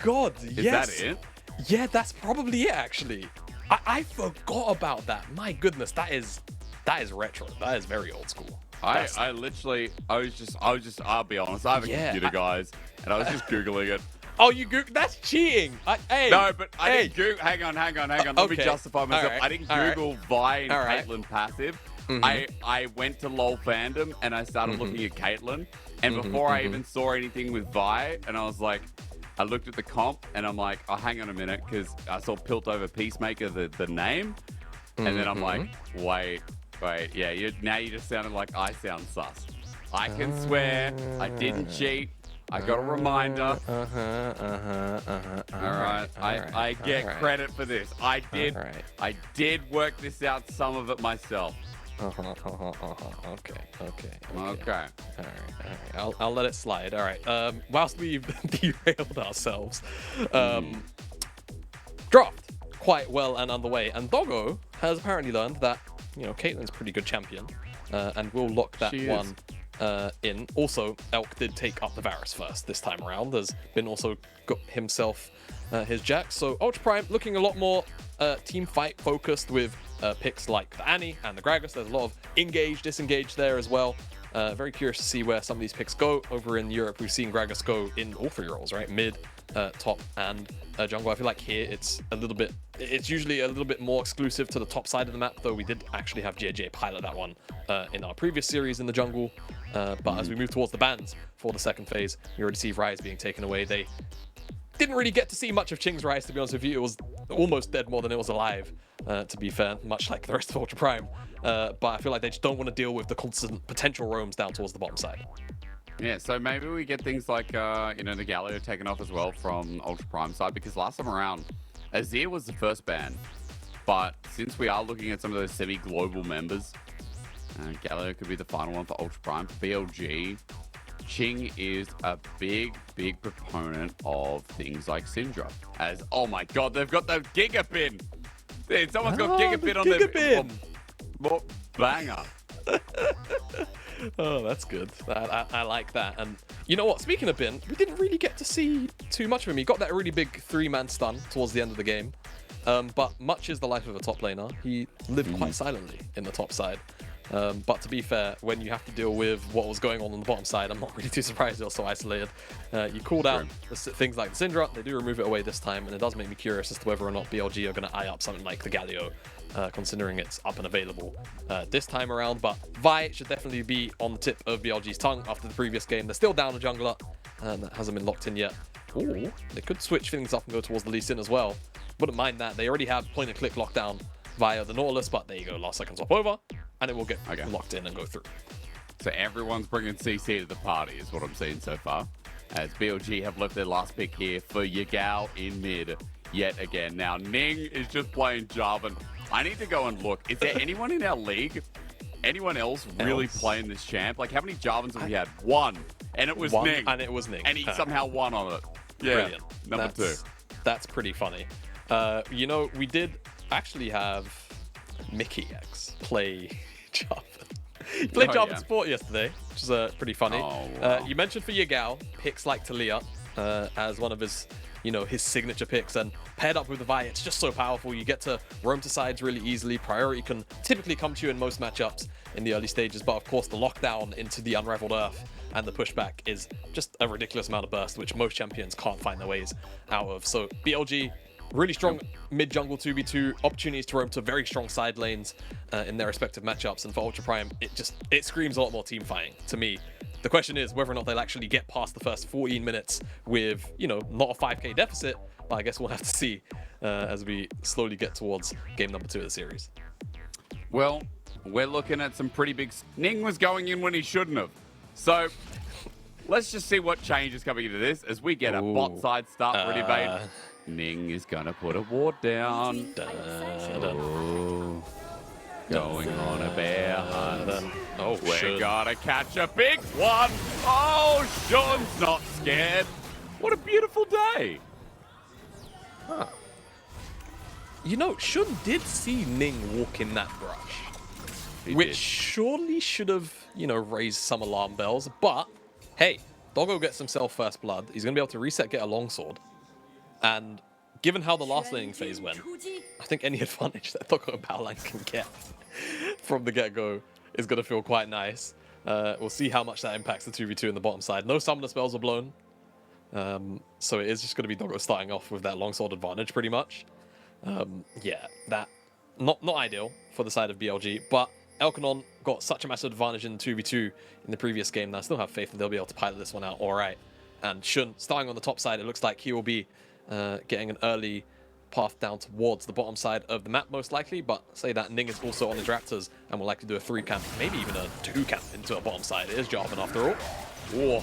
god, yes. Is that it? Yeah, that's probably it, actually. I forgot about that. My goodness, that is retro. That is very old school. I was just, I'll be honest, I have a computer, guys, and I was just Googling it. Oh, you Google? That's cheating. Hey. No, but I didn't Google. Hang on. Let me justify myself. Right. I didn't Google Vi and Caitlyn passive. I went to LOL fandom and I started looking at Caitlyn. And before I even saw anything with Vi, and I was like, I looked at the comp and I'm like, oh, hang on a minute, because I saw Pilt over Peacemaker, the name. And then I'm like, wait, yeah, now you just sounded like I sound sus. I can swear, I didn't cheat. I got a reminder. All right. I get credit for this. I did work this out, some of it myself. Okay. Okay. All right. I'll let it slide. All right. Whilst we've derailed ourselves, draft quite well and underway, and Doggo has apparently learned that Caitlyn's a pretty good champion, and will lock that one in. Also, Elk did take up the Varus first this time around. There's been also got himself his Jack. So Ultra Prime looking a lot more team fight focused with picks like the Annie and the Gragas. There's a lot of engage, disengage there as well. Very curious to see where some of these picks go. Over in Europe, we've seen Gragas go in all three roles, right? Mid, top, and jungle. I feel like here it's usually a little bit more exclusive to the top side of the map, though we did actually have JJ pilot that one in our previous series in the jungle. But as we move towards the bans for the second phase, we already see Rise being taken away. They didn't really get to see much of Qing's Rise, to be honest with you. It was almost dead more than it was alive, to be fair, much like the rest of Ultra Prime. But I feel like they just don't want to deal with the constant potential roams down towards the bottom side. Yeah, so maybe we get things like, the Galio taken off as well from Ultra Prime side, because last time around, Azir was the first ban. But since we are looking at some of those semi-global members, Galio could be the final one for Ultra Prime. For BLG, Qing is a big proponent of things like Syndra. As, oh my god, they've got the Gigapin! Dude, someone's got Gigapin on their... More banger. Oh, that's good. I like that. And you know what? Speaking of Bin, we didn't really get to see too much of him. He got that really big 3-man stun towards the end of the game. But much is the life of a top laner. He lived quite silently in the top side. But to be fair, when you have to deal with what was going on the bottom side, I'm not really too surprised it was so isolated. You called out things like the Syndra. They do remove it away this time, and it does make me curious as to whether or not BLG are going to eye up something like the Galio, considering it's up and available this time around. But Vi should definitely be on the tip of BLG's tongue after the previous game. They're still down a jungler, and that hasn't been locked in yet. Ooh, they could switch things up and go towards the Lee Sin as well. Wouldn't mind that. They already have point-and-click lockdown via the Nautilus, but there you go, last second swap over, and it will get locked in and go through. So everyone's bringing CC to the party is what I'm seeing so far, as BLG have left their last pick here for Yagao in mid yet again. Now Ning is just playing Jarvan. I need to go and look. Is there anyone in our league, anyone else really playing this champ? Like, how many Jarvans have we had? One, and it was Ning. And it was Ning. And he somehow won on it. Yeah, brilliant. Number two. That's pretty funny. We did actually have Mickey X play Jarvan. He played Jarvan support yesterday, which is pretty funny. Oh, wow. You mentioned for Yagao, picks like Taliyah as one of his, his signature picks, and paired up with the Vi, it's just so powerful. You get to roam to sides really easily. Priority can typically come to you in most matchups in the early stages, but of course the lockdown into the Unraveled Earth and the pushback is just a ridiculous amount of burst, which most champions can't find their ways out of. So BLG, really strong mid-jungle 2v2, opportunities to roam to very strong side lanes in their respective matchups. And for Ultra Prime, it screams a lot more team fighting to me. The question is whether or not they'll actually get past the first 14 minutes with, not a 5k deficit, but I guess we'll have to see as we slowly get towards game number 2 of the series. Well, we're looking at some pretty big... Ning was going in when he shouldn't have. So let's just see what changes coming into this as we get a bot side start ready made. Ning is going to put a ward down. Going on a bear hunt. We're going to catch a big one. Oh, Sean's not scared. What a beautiful day. Huh. Shun did see Ning walk in that brush. Which surely should have, raised some alarm bells. But, hey, Doggo gets himself first blood. He's going to be able to reset, get a longsword. And given how the last laning phase went, I think any advantage that Doggo and Baolan can get from the get-go is going to feel quite nice. We'll see how much that impacts the 2v2 in the bottom side. No summoner spells are blown. So it is just going to be Doggo starting off with that longsword advantage pretty much. Yeah, that not ideal for the side of BLG, but Elkanon got such a massive advantage in the 2v2 in the previous game that I still have faith that they'll be able to pilot this one out all right. And Shun, starting on the top side, it looks like he will be getting an early path down towards the bottom side of the map most likely, but say that Ning is also on his Raptors and will likely do a 3-camp, maybe even a 2-camp into a bottom side. It is Jarvan after all. Whoa,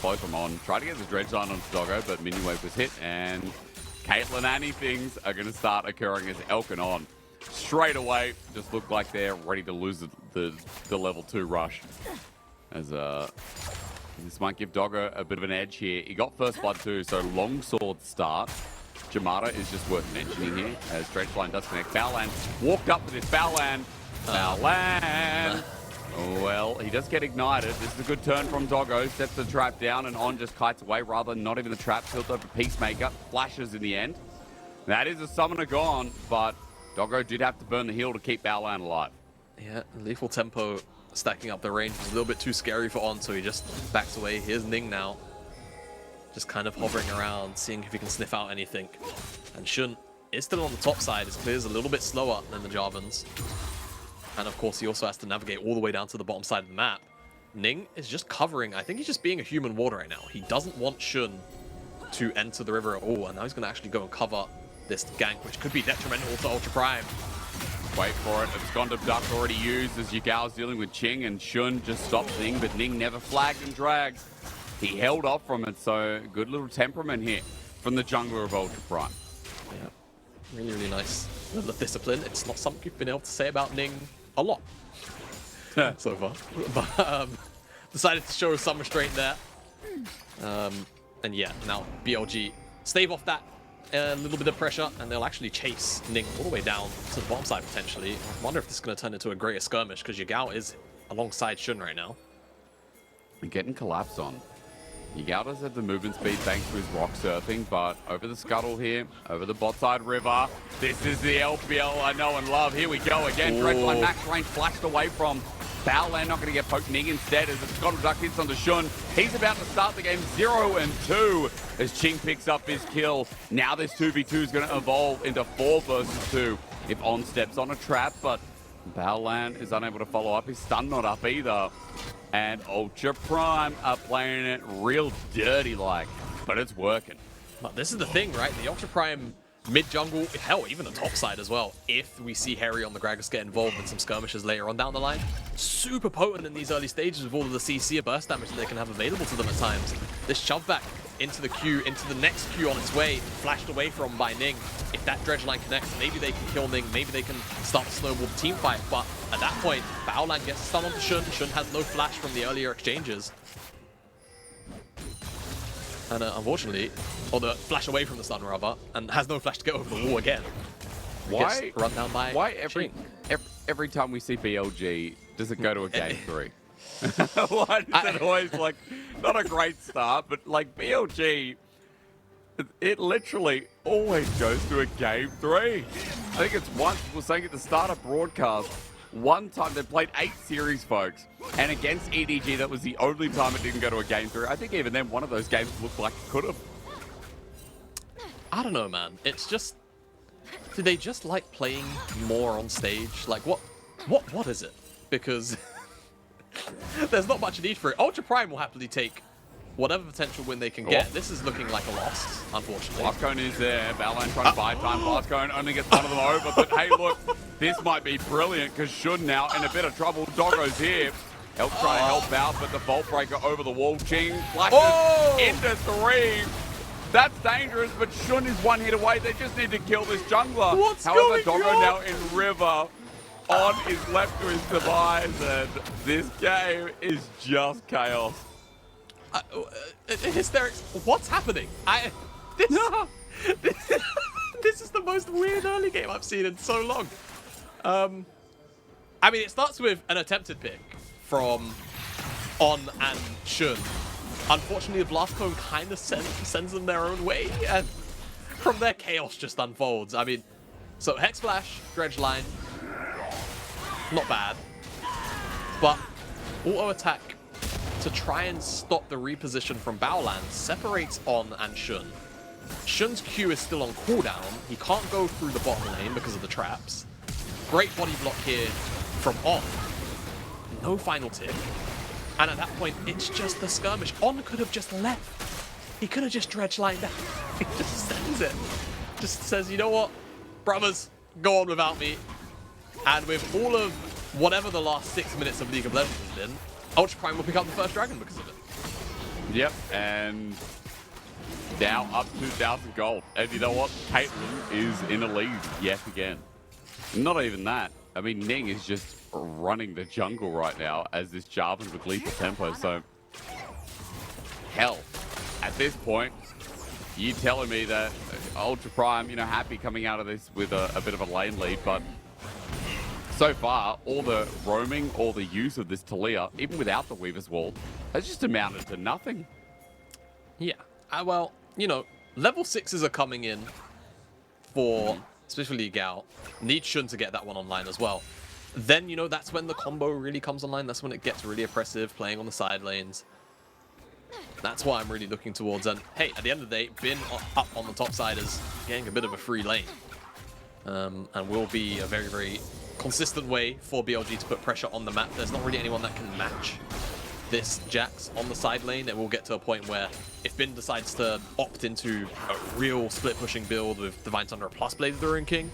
both of them on. Tried to get the Dredge line onto Doggo, but minion wave was hit, and Caitlyn Annie things are going to start occurring as Elkanon straight away just look like they're ready to lose the level 2 rush. As this might give Doggo a bit of an edge here. He got first blood too, so longsword start. Jamada is just worth mentioning here, as Dredge line does connect. Baolan walked up with his Baolan. Baolan! Well, he does get ignited. This is a good turn from Doggo. Sets the trap down and on just kites away. Rather, not even the trap. Tilts over Peacemaker. Flashes in the end. That is a summoner gone, but Doggo did have to burn the heal to keep Baolan alive. Yeah, lethal tempo stacking up the range was a little bit too scary for On, so he just backs away. Here's Ning now. Just kind of hovering around, seeing if he can sniff out anything. And Shun is still on the top side. His clear's a little bit slower than the Jarvans. And of course, he also has to navigate all the way down to the bottom side of the map. Ning is just covering. I think he's just being a human ward right now. He doesn't want Shun to enter the river at all. And now he's going to actually go and cover this gank, which could be detrimental to Ultra Prime. Wait for it. Abscond Abduct already used as Yagao's dealing with Qing, and Shun just stops Ning, but Ning never flagged and dragged. He held off from it, so good little temperament here from the jungler of Ultra Prime. Yeah, really, really nice level of discipline. It's not something you've been able to say about Ning a lot so far, but decided to show some restraint there. And yeah, now BLG stave off that a little bit of pressure, and they'll actually chase Ning all the way down to the bottom side potentially. I wonder if this is going to turn into a greater skirmish, because Yagao is alongside Shun right now. And getting collapsed on. Yagao does have the movement speed thanks to his rock surfing, but over the scuttle here, over the bot side river, this is the LPL I know and love. Here we go again. Dredge line max range flashed away from Baolan, not going to get poked. Ning instead as the Scuttle Duck hits onto Shun. He's about to start the game 0-2 as Qing picks up his kill. Now this 2v2 is going to evolve into 4 versus 2 if On steps on a trap, but Baolan is unable to follow up. His stun not up either. And Ultra Prime are playing it real dirty like, but it's working. But this is the thing, right? The Ultra Prime mid-jungle, hell, even the top side as well, if we see Hery on the Gragas get involved in some skirmishes later on down the line. Super potent in these early stages with all of the CC or burst damage that they can have available to them at times. This shove back into the queue, into the next queue on its way, flashed away from by Ning. If that Dredge line connects, maybe they can kill Ning, maybe they can start to snowball the team fight, but at that point, Baolan gets a stun onto Shun. Shun has no flash from the earlier exchanges. And unfortunately, or the flash away from the stun rather, and has no flash to get over the wall again. Why run down by every time we see BLG, does it go to a game 3? Why is it always like, not a great start, but like BLG, it literally always goes to a game 3. I think it's once, we were saying at the start of broadcast, one time they played 8 series, folks, and against EDG, that was the only time it didn't go to a game 3. I think even then, one of those games looked like it could have. I don't know, man. It's just, do they just like playing more on stage? Like, what is it? Because there's not much need for it. Ultra Prime will happily take whatever potential win they can get. This is looking like a loss, unfortunately. Blast Cone is there. Baolan trying to buy time. Blast Cone only gets one of them over. But hey, look, this might be brilliant because Shun now in a bit of trouble. Doggo's here. Help try to help out, but the Vault Breaker over the wall. Qing flashes into 3. That's dangerous, but Shun is 1 hit away. They just need to kill this jungler. However, Doggo now in river. On is left to his demise, and this game is just chaos. Hysterics, what's happening? This is the most weird early game I've seen in so long. I mean, it starts with an attempted pick from On and Shun. Unfortunately, the Blast Cone kind of sends them their own way, and from there, chaos just unfolds. I mean, so Hex Flash, Dredge Line, not bad. But auto attack to try and stop the reposition from Baolan separates On and Shun. Shun's Q is still on cooldown. He can't go through the bottom lane because of the traps. Great body block here from On. No final tick. And at that point, it's just the skirmish. On could have just left. He could have just dredge lined down. He just sends it. Just says, you know what, brothers, go on without me. And with all of whatever the last 6 minutes of League of Legends has been, Ultra Prime will pick up the first dragon because of it. Yep, and now up 2,000 gold. And you know what? Caitlyn is in a lead yet again. Not even that. I mean, Ning is just running the jungle right now as this Jarvan with lethal tempo. So, hell, at this point, you telling me that Ultra Prime, you know, happy coming out of this with a bit of a lane lead, but so far, all the roaming, all the use of this Taliyah, even without the Weaver's Wall, has just amounted to nothing. Yeah, well, you know, level 6s are coming in for, especially Yagao. Need Shun to get that one online as well. Then, you know, that's when the combo really comes online. That's when it gets really oppressive, playing on the side lanes. That's what I'm really looking towards. And hey, at the end of the day, Bin up on the top side is getting a bit of a free lane. And will be a very, very consistent way for BLG to put pressure on the map. There's not really anyone that can match this Jax on the side lane. It will get to a point where if Bin decides to opt into a real split pushing build with Divine Thunder plus Blaze of the Ruin King,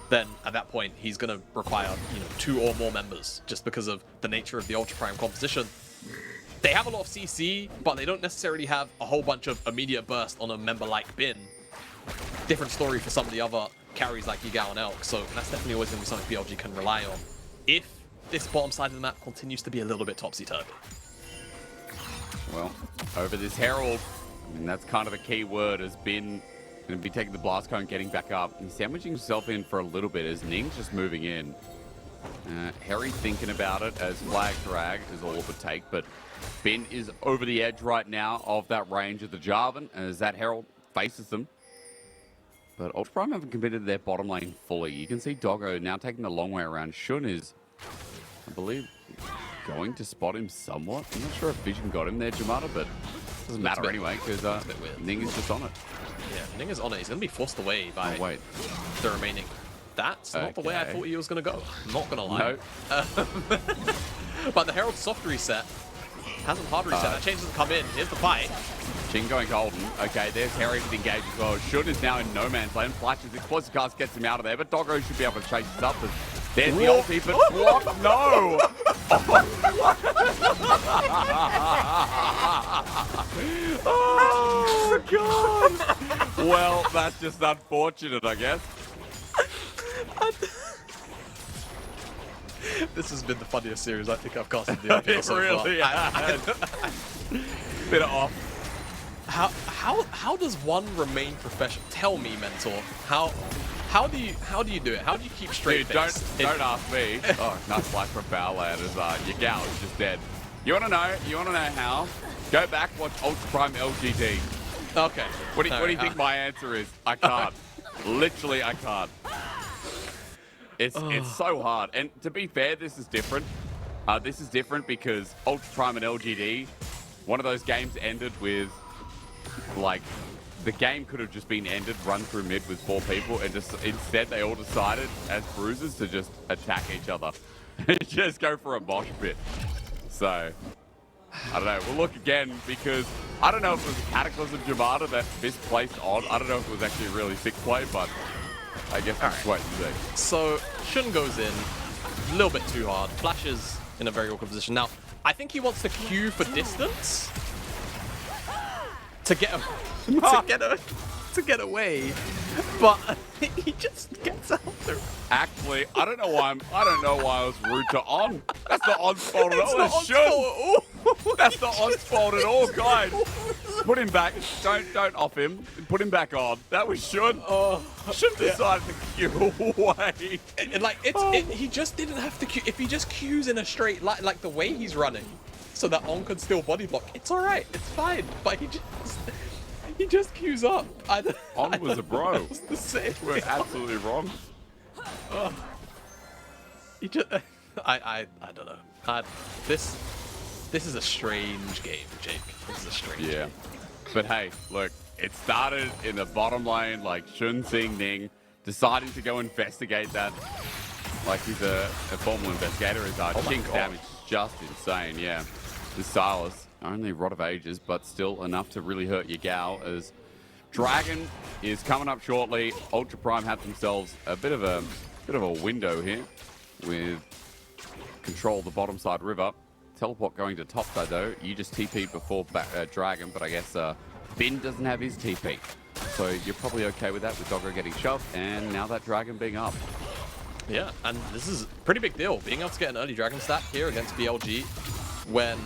then at that point he's going to require, you know, 2 or more members just because of the nature of the Ultra Prime composition. They have a lot of CC, but they don't necessarily have a whole bunch of immediate burst on a member like Bin. Different story for some of the other carries like Yagao and Elk, so that's definitely always going to be something BLG can rely on if this bottom side of the map continues to be a little bit topsy-turvy. Well, over this Herald, I mean, that's kind of a key word, has been going to be taking the blast cone, getting back up. He's sandwiching himself in for a little bit as Ning's just moving in. Hery thinking about it as flag drag is all it would take, but Bin is over the edge right now of that range of the Jarvan as that Herald faces them. But Ultra Prime haven't committed their bottom lane fully. You can see Doggo now taking the long way around. Shun is, I believe, going to spot him somewhat. I'm not sure if Vision got him there, Jamada, but it doesn't matter anyway because Ning is just on it. Yeah, Ning is on it. He's going to be forced away by wait. the remaining. That's not the way I thought he was going to go. I'm not going to lie. No. But the Herald soft reset hasn't hard reset. That change doesn't come in. Here's the fight. Qing going golden. Okay, there's Hery to engage as well. Shun is now in no man's land. Flashes, explosive cast gets him out of there, but Doggo should be able to chase this up. There's the ulti, but what? No! Oh, God! Well, that's just unfortunate, I guess. This has been the funniest series I think I've cast in the LPL so really far. Bit off. How does one remain professional? Tell me, mentor. How do you do it? How do you keep straight face? Dude, don't ask me. Oh, nice flash from Baolan as Yagao is just dead. You wanna know? You wanna know how? Go back, watch Ultra Prime LGD. Okay. What do you think my answer is? I can't. Literally, I can't. It's so hard. And to be fair, this is different. This is different because Ultra Prime and LGD, one of those games ended with, like, the game could have just been ended, run through mid with 4 people, and just instead they all decided as bruisers to just attack each other. Just go for a mosh pit. So, I don't know. We'll look again because I don't know if it was a Cataclysm Jamada that misplaced on. I don't know if it was actually a really sick play, but I guess we'll just wait and see. So, Shun goes in a little bit too hard. Flash is in a very awkward position. Now, I think he wants to queue for distance to get away, but he just gets out there. Actually, I don't know why I was rude to On. That's not On's fault at all. That's Shun. That's not On's fault at all, guys. Put him back. Don't off him. Put him back on. That was Shun. Shun decided to queue away. He just didn't have to queue. If he just queues in a straight line, like the way he's running, so that On could still body block, it's all right. It's fine. But He just queues up. On was a bro. It's the same. We're absolutely wrong. He just, I don't know. This is a strange game, Jake. This is a strange game. But hey, look, it started in the bottom lane, like Ning deciding to go investigate that. Like he's a formal investigator, is Qing's damage is just insane, yeah. The Sylas, only Rod of Ages, but still enough to really hurt Yagao as Dragon is coming up shortly. Ultra Prime have themselves a bit of a window here with control of the bottom side river. Teleport going to top side though. You just TP'd before Dragon, but I guess Bin doesn't have his TP. So you're probably okay with that, with Doggo getting shoved, and now that Dragon being up. Yeah, and this is a pretty big deal, being able to get an early Dragon stack here against BLG, when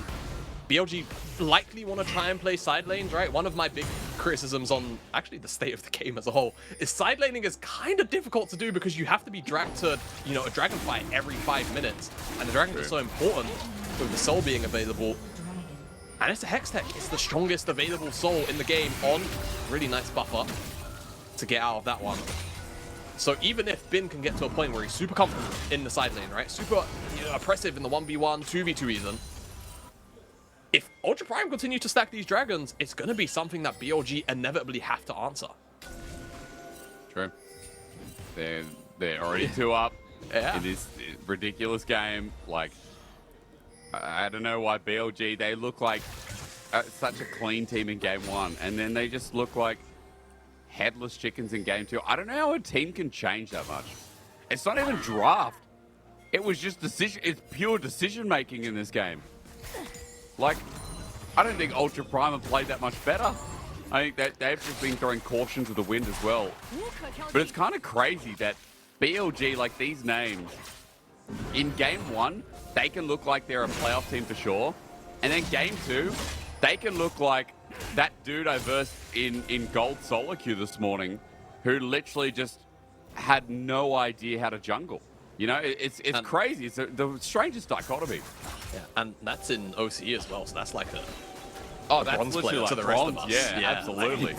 BLG likely want to try and play side lanes, right? One of my big criticisms on actually the state of the game as a whole is side laning is kind of difficult to do because you have to be dragged to, you know, a dragon fight every 5 minutes, and the dragons are so important with the soul being available. And it's a Hex Tech. It's the strongest available soul in the game on really nice buffer to get out of that one. So even if Bin can get to a point where he's super comfortable in the side lane, right? Super oppressive in the 1v1, 2v2 even. If Ultra Prime continue to stack these dragons, it's going to be something that BLG inevitably have to answer. True. They're already 2 up in this ridiculous game. Like, I don't know why BLG, they look like such a clean team in game 1, and then they just look like headless chickens in game 2. I don't know how a team can change that much. It's not even draft. It was just decision. It's pure decision making in this game. Like, I don't think Ultra Prime have played that much better. I think that they've just been throwing caution to the wind as well. But it's kind of crazy that BLG, like these names, in game 1, they can look like they're a playoff team for sure. And then game 2, they can look like that dude I versed in Gold solo queue this morning, who literally just had no idea how to jungle. You know, it's crazy. It's the strangest dichotomy. Yeah, and that's in OCE as well, so that's like that's bronze literally player like to the bronze. rest of us. Yeah, absolutely.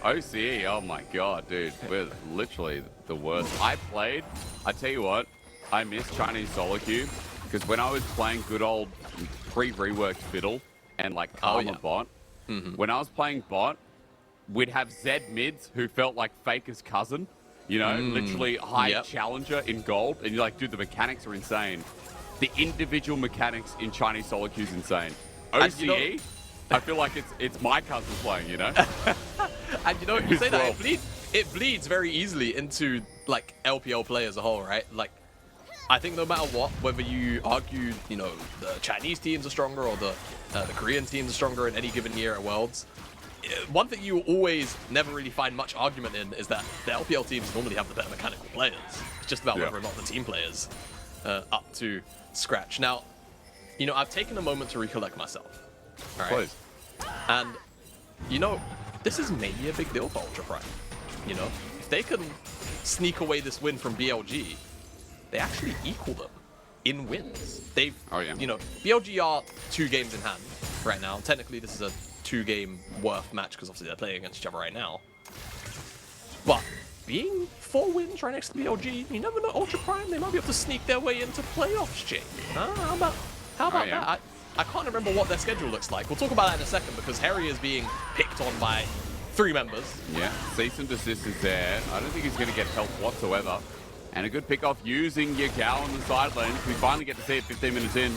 OCE, oh my god, dude, we're literally the worst. I tell you what, I miss Chinese solo queue, because when I was playing good old pre-reworked Fiddle and like Karma bot, when I was playing bot, we'd have Zed mids who felt like Faker's cousin, you know, literally high challenger in gold, and you're like, dude, the mechanics are insane. The individual mechanics in Chinese solo queue is insane. OCE, I feel like it's my cousin playing, you know? And you know, you say that, it bleeds very easily into like LPL play as a whole, right? Like, I think no matter what, whether you argue, you know, the Chinese teams are stronger or the Korean teams are stronger in any given year at Worlds, one thing you always never really find much argument in is that the LPL teams normally have the better mechanical players. It's just about whether or not the team players up to scratch. Now, you know, I've taken a moment to recollect myself. All right. Please. And, you know, this is maybe a big deal for Ultra Prime. You know, if they can sneak away this win from BLG, they actually equal them in wins. They've, you know, BLG are 2 games in hand right now. Technically, this is a 2-game worth match because obviously they're playing against each other right now. But being 4 wins right next to BLG, you never know, Ultra Prime, they might be able to sneak their way into playoffs, Jake. How about that? I can't remember what their schedule looks like. We'll talk about that in a second because Hery is being picked on by 3 members. Yeah, cease and desist is there. I don't think he's going to get help whatsoever. And a good pick-off using Yagao on the side lanes. We finally get to see it 15 minutes in.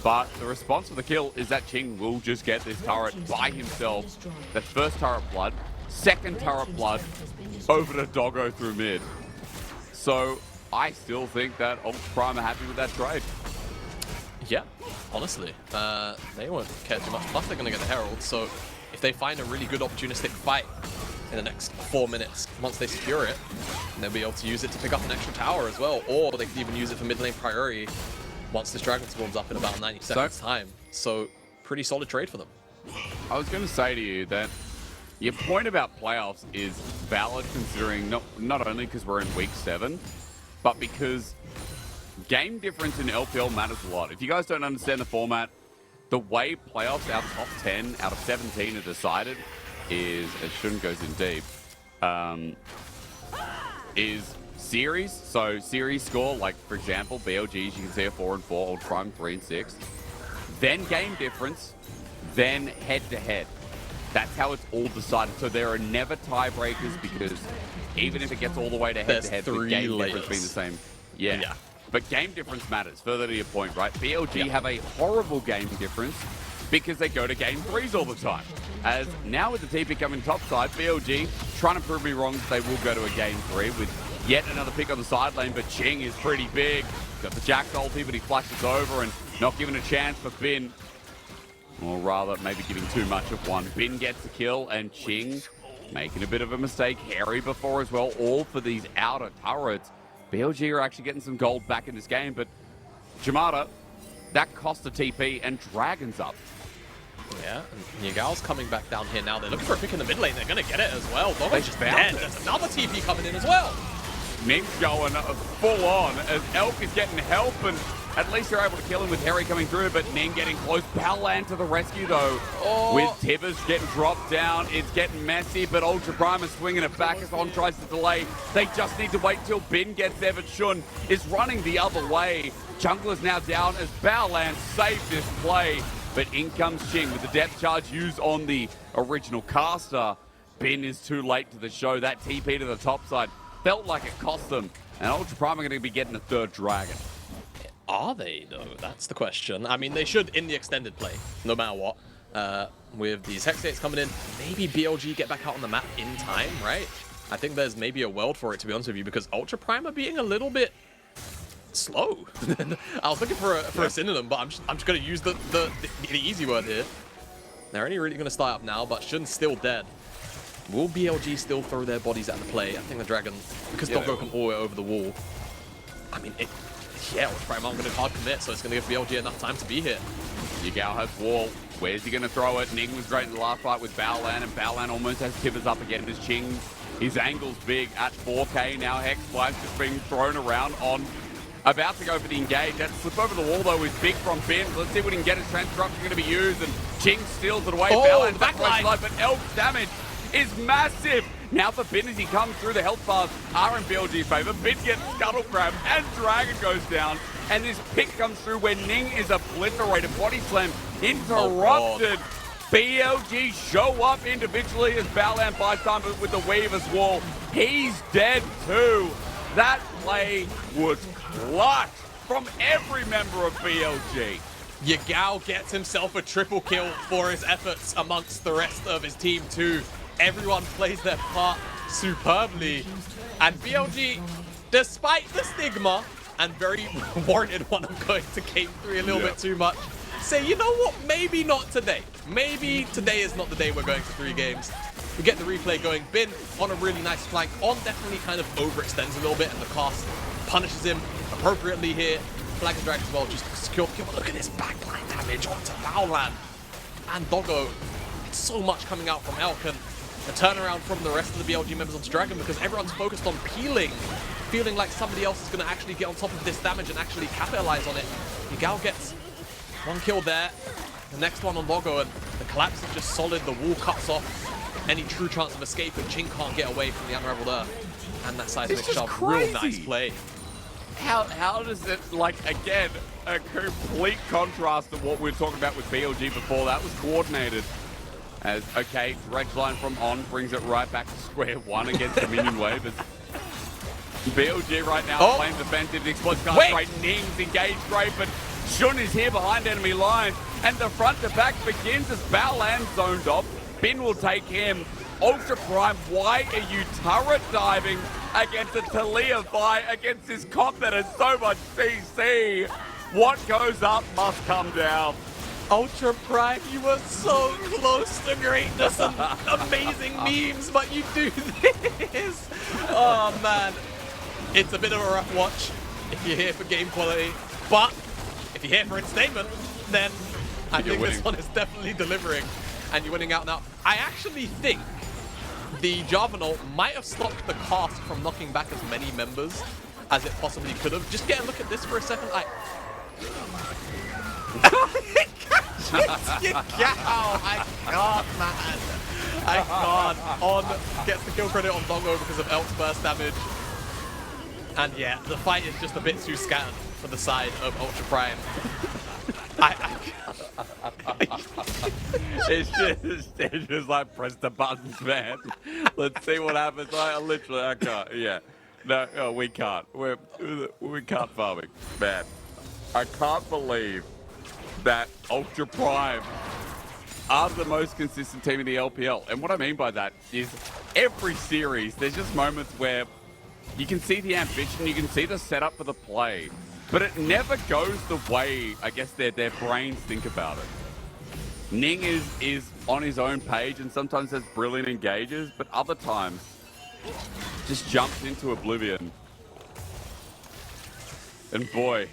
But the response to the kill is that Qing will just get this turret by himself. That first turret blood, second turret blood, over to Doggo through mid. So I still think that Ultra Prime are happy with that trade. Yeah, honestly, they won't care too much. Plus, they're going to get the Herald, so if they find a really good opportunistic fight in the next 4 minutes, once they secure it, they'll be able to use it to pick up an extra tower as well, or they can even use it for mid lane priority once this Dragon swarms up in about 90 seconds time. So, pretty solid trade for them. I was going to say to you that your point about playoffs is valid, considering not only because we're in week 7, but because game difference in LPL matters a lot. If you guys don't understand the format, the way playoffs, our top 10 out of 17 are decided, is, as Shun goes in deep, is series. So series score, like for example, BLGs, you can see a 4 and 4, Ultra Prime 3 and 6. Then game difference, then head to head. That's how it's all decided. So there are never tiebreakers because even if it gets all the way to head to head, the game difference being the same. Yeah. But game difference matters. Further to your point, right? BLG have a horrible game difference because they go to game 3s all the time. As now with the TP coming topside, BLG trying to prove me wrong, they will go to a game 3 with yet another pick on the side lane, but Qing is pretty big. Got the Jack ulti, but he flashes over and not given a chance for Bin. Or rather, maybe giving too much of one. Bin gets the kill, and Qing making a bit of a mistake. Hery before as well, all for these outer turrets. BLG are actually getting some gold back in this game, but Jamada, that cost the TP, and Dragon's up. Yeah, and Yagao's coming back down here now. They're looking for a pick in the mid lane. They're going to get it as well. Doggo's just dead. There's another TP coming in as well. Ning's going full on as Elk is getting help, and at least they're able to kill him with Hery coming through, but Ning getting close. Baolan to the rescue, though. With Tibbers getting dropped down. It's getting messy, but Ultra Prime is swinging it back as On tries to delay. They just need to wait till Bin gets there, but Shun is running the other way. Jungler's now down as Baolan saved this play, but in comes Qing with the depth charge used on the original caster. Bin is too late to the show. That TP to the top side felt like it cost them, and Ultra Prime are going to be getting a third dragon. Are they, though? That's the question. I mean, they should in the extended play, no matter what. With these Hexates coming in, maybe BLG get back out on the map in time, right? I think there's maybe a world for it, to be honest with you, because Ultra Prime are being a little bit slow. I was looking for a synonym, but I'm just going to use the easy word here. They're only really going to start up now, but Shun's still dead. Will BLG still throw their bodies at the play? I think the Dragon, because Doggo can all the way over the wall. I mean, Ultra Prime aren't going to hard commit, so it's going to give BLG enough time to be here. Yagao has wall. Where's he going to throw it? Ning was great in the last fight with Baolan, and Baolan almost has Tibbers up again as Qing. His angle's big at 4K. Now Hex Flash just being thrown around on. About to go for the engage. That slip over the wall, though, is big from Bin. Let's see if we can get his transcorruption going to be used, and Qing steals it away. Baolan's backline, but Elk's damage is massive. Now for Bin as he comes through, the health bars are in BLG's favor. Bin gets Scuttle Crab and Dragon goes down. And this pick comes through where Ning is obliterated. Body slam interrupted. BLG show up individually as Baolan buys time with the Weaver's wall. He's dead too. That play was clutch from every member of BLG. Yagao gets himself a triple kill for his efforts amongst the rest of his team too. Everyone plays their part superbly. And BLG, despite the stigma, and very warranted one of going to game 3 a little bit too much, say, you know what, maybe not today. Maybe today is not the day we're going to 3 games. We get the replay going. Bin on a really nice flank. On definitely kind of overextends a little bit, and the cast punishes him appropriately here. Flag and Drag as well, just secure. Look at this backline damage onto Baolan. And Doggo, it's so much coming out from Elk, and a turnaround from the rest of the BLG members onto Dragon because everyone's focused on peeling, feeling like somebody else is going to actually get on top of this damage and actually capitalize on it. Yagao gets 1 kill there, the next one on Doggo, and the collapse is just solid. The wall cuts off any true chance of escape, and Qing can't get away from the Unraveled Earth. And that seismic shove, real nice play. How does it, like, again, a complete contrast to what we were talking about with BLG before. That was coordinated. As, okay, dredge line from On brings it right back to square one against the minion wave. As BLG right now playing defensive. The explosive card straight. Ning's engaged great, but Shun is here behind enemy lines. And the front to back begins as Baolan zoned off. Bin will take him. Ultra Prime, why are you turret diving against a Taliyah fight against this comp that has so much CC? What goes up must come down. Ultra Prime, you were so close to greatness and amazing memes, but you do this. Oh man, it's a bit of a rough watch if you're here for game quality, but if you're here for entertainment, then I think this one is definitely delivering, and you're winning out now. I actually think the Jarvan might have stopped the cast from knocking back as many members as it possibly could have. Just get a look at this for a second. Yagao, I can't, man. I can't. On gets the kill credit on Doggo because of Elk's burst damage. And yeah, the fight is just a bit too scattered for the side of Ultra Prime. It's just like press the buttons, man. Let's see what happens. I can't. Yeah. No, we can't. We can't farming, man. I can't believe that Ultra Prime are the most consistent team in the LPL. And what I mean by that is every series, there's just moments where you can see the ambition, you can see the setup for the play, but it never goes the way, I guess, their brains think about it. Ning is on his own page and sometimes has brilliant engages, but other times just jumps into oblivion. And boy,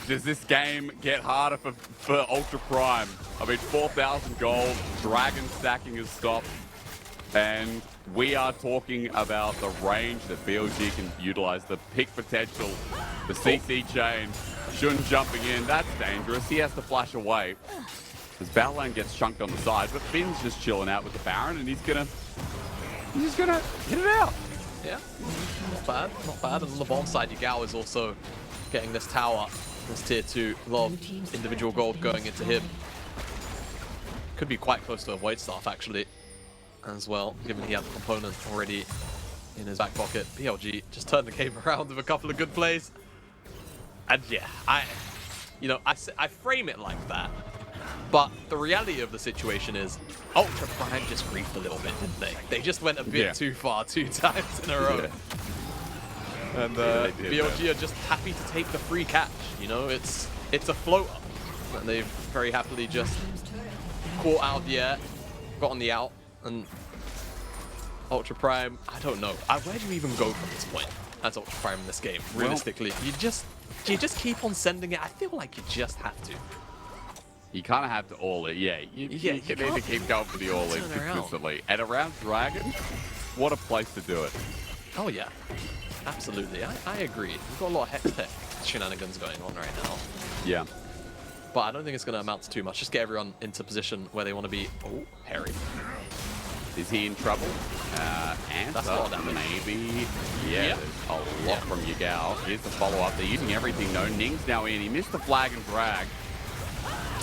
does this game get harder for Ultra Prime. I mean, 4,000 gold, Dragon stacking has stopped, and we are talking about the range that BLG can utilize, the pick potential, the CC chain, Xun jumping in, that's dangerous. He has to flash away as Baolan gets chunked on the side, but Finn's just chilling out with the Baron, and he's gonna hit it out. Yeah, not bad, not bad. And on the bomb side, Yagao is also getting this tower, this tier 2, a lot of individual gold going into him. Could be quite close to a Void Staff, actually, as well, given he had the component already in his back pocket. BLG just turned the game around with a couple of good plays. And yeah, I frame it like that. But the reality of the situation is Ultra Prime just griefed a little bit, didn't they? They just went a bit too far 2 times in a row. Yeah. And BLG are just happy to take the free catch. You know, it's a floater. And they've very happily just caught out the air, got on the out, and Ultra Prime, I don't know. Where do you even go from this point as Ultra Prime in this game? Realistically, you just keep on sending it. I feel like you just have to. You kind of have to all in, yeah. You need to keep going for the all in consistently. And around Dragon, what a place to do it. Oh yeah, absolutely. I agree. We've got a lot of Hex Tech shenanigans going on right now. Yeah. But I don't think it's going to amount to too much. Just get everyone into position where they want to be. Oh, Hery. Is he in trouble? That's not damage. Maybe. Yeah, there's a lot from Yagao. Here's the follow-up. They're using everything, though. Ning's now in. He missed the flag and drag.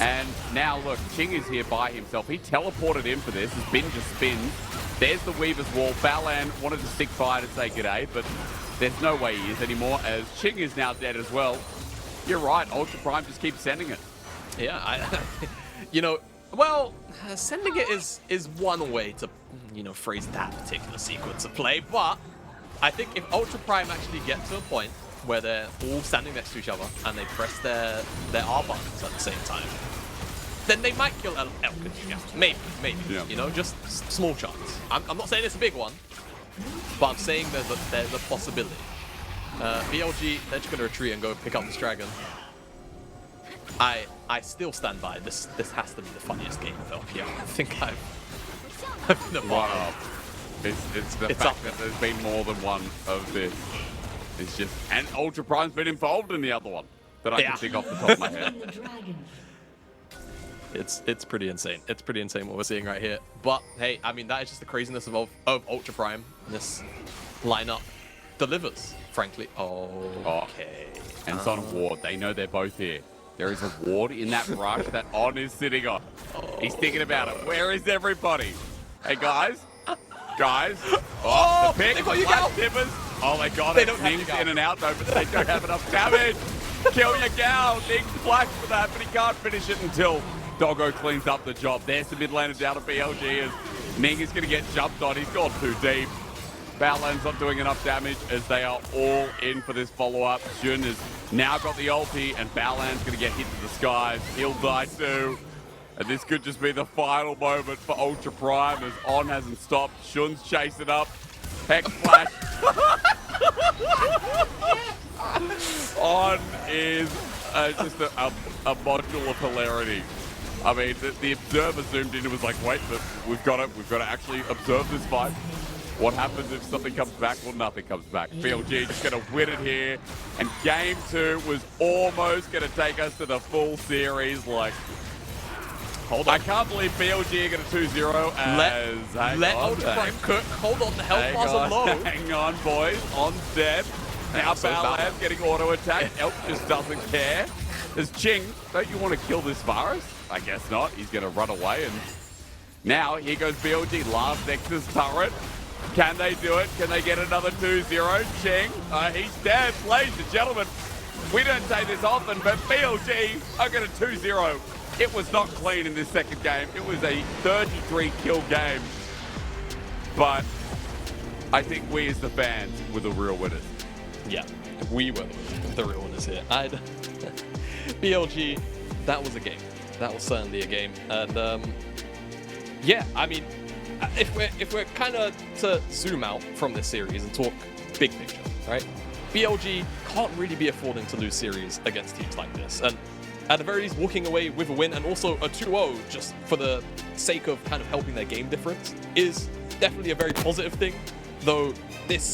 And now, look, Qing is here by himself. He teleported in for this as Bin just spins. There's the Weaver's Wall. Baolan wanted to stick by to say g'day, but there's no way he is anymore, as Qing is now dead as well. You're right, Ultra Prime just keeps sending it. Yeah, you know, well, sending it is one way to, phrase that particular sequence of play, but I think if Ultra Prime actually get to a point where they're all standing next to each other and they press their R buttons at the same time, then they might kill Elk and Yagao. Maybe, yeah. Just small chance. I'm not saying it's a big one, but I'm saying there's a possibility. BLG, they're just going to retreat and go pick up this dragon. I still stand by this. This has to be the funniest game of LPL. I think I've been a part of. It's the fact that there's been more than one of this. It's just, and Ultra Prime's been involved in the other one that I can think off the top of my head. It's pretty insane. It's pretty insane what we're seeing right here. But hey, I mean, that is just the craziness of Ultra Prime. This lineup delivers, frankly. Okay. And it's on a ward. They know they're both here. There is a ward in that rush that On is sitting on. He's thinking about it. Where is everybody? Hey, guys. Guys. Oh, the pick. They got Yagao. Tippers. Oh, they got it. They don't Ning's in and out, though, but they don't have enough damage. Kill Yagao. Ning's flash for that, but he can't finish it until Doggo cleans up the job. There's the mid laner down to BLG, as Ning is going to get jumped on. He's gone too deep. Baolan's not doing enough damage as they are all in for this follow-up. Xun has now got the ulti, and Baolan's going to get hit to the skies. He'll die too. And this could just be the final moment for Ultra Prime, as On hasn't stopped. Xun's chasing up. Hex Flash. On is just a module of hilarity. I mean, the observer zoomed in and was like, wait, we've got to actually observe this fight. What happens if something comes back? Well, nothing comes back. BLG just going to win it here. And game 2 was almost going to take us to the full series. Like, Hold on. I can't believe BLG are going to 2-0 as... Let Ultra Prime cook. Hold on, the health bars are low. Hang on, boys. On dead. Now Baolan getting auto-attacked. Elk just doesn't care. There's Qing. Don't you want to kill this Varus? I guess not. He's going to run away. And now, here goes BLG. Last Nexus turret. Can they do it? Can they get another 2-0? Qing, he's dead. Ladies and gentlemen, we don't say this often, but BLG are going to 2-0. It was not clean in this second game. It was a 33-kill game. But I think we as the fans were the real winners. Yeah, we were the real winners here. BLG, that was a game. That was certainly a game. And yeah, I mean, if we're kind of to zoom out from this series and talk big picture, right? BLG can't really be affording to lose series against teams like this. And at the very least, walking away with a win and also a 2-0 just for the sake of kind of helping their game difference is definitely a very positive thing. Though this